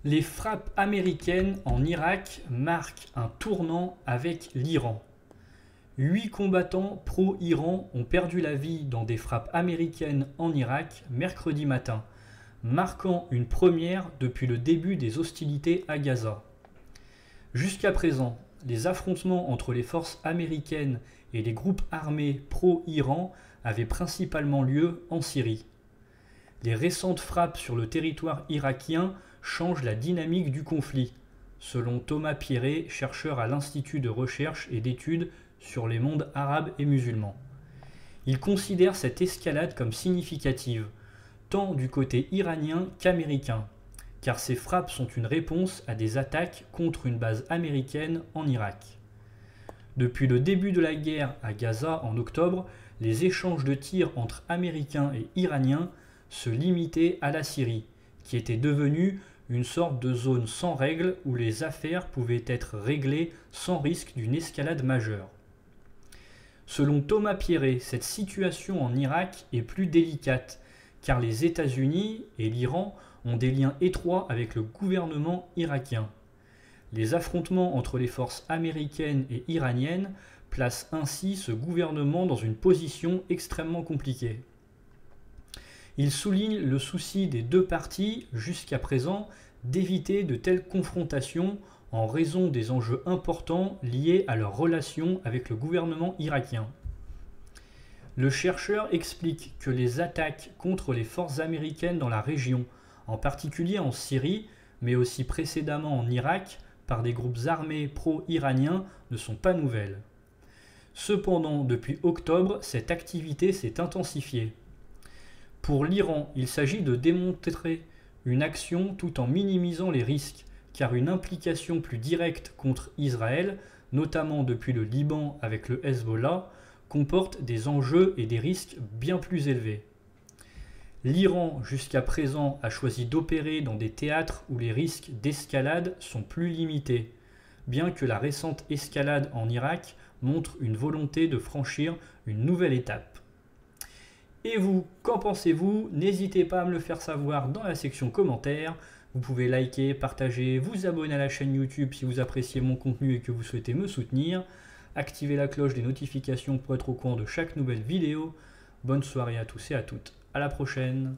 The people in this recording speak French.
Les frappes américaines en Irak marquent un tournant avec l'Iran. 8 combattants pro-Iran ont perdu la vie dans des frappes américaines en Irak mercredi matin, marquant une première depuis le début des hostilités à Gaza. Jusqu'à présent, les affrontements entre les forces américaines et les groupes armés pro-Iran avaient principalement lieu en Syrie. Les récentes frappes sur le territoire irakien changent la dynamique du conflit, selon Thomas Pierret, chercheur à l'Institut de recherche et d'études sur les mondes arabes et musulmans. Il considère cette escalade comme significative, tant du côté iranien qu'américain, car ces frappes sont une réponse à des attaques contre une base américaine en Irak. Depuis le début de la guerre à Gaza en octobre, les échanges de tirs entre Américains et Iraniens se limitaient à la Syrie, qui était devenue une sorte de zone sans règles où les affaires pouvaient être réglées sans risque d'une escalade majeure. Selon Thomas Pierret, cette situation en Irak est plus délicate, car les États-Unis et l'Iran ont des liens étroits avec le gouvernement irakien. Les affrontements entre les forces américaines et iraniennes placent ainsi ce gouvernement dans une position extrêmement compliquée. Il souligne le souci des deux parties, jusqu'à présent, d'éviter de telles confrontations en raison des enjeux importants liés à leur relation avec le gouvernement irakien. Le chercheur explique que les attaques contre les forces américaines dans la région, en particulier en Syrie, mais aussi précédemment en Irak, par des groupes armés pro-iraniens, ne sont pas nouvelles. Cependant, depuis octobre, cette activité s'est intensifiée. Pour l'Iran, il s'agit de démontrer une action tout en minimisant les risques, car une implication plus directe contre Israël, notamment depuis le Liban avec le Hezbollah, comporte des enjeux et des risques bien plus élevés. L'Iran, jusqu'à présent, a choisi d'opérer dans des théâtres où les risques d'escalade sont plus limités, bien que la récente escalade en Irak montre une volonté de franchir une nouvelle étape. Et vous, qu'en pensez-vous? N'hésitez pas à me le faire savoir dans la section commentaires. Vous pouvez liker, partager, vous abonner à la chaîne YouTube si vous appréciez mon contenu et que vous souhaitez me soutenir. Activez la cloche des notifications pour être au courant de chaque nouvelle vidéo. Bonne soirée à tous et à toutes. À la prochaine.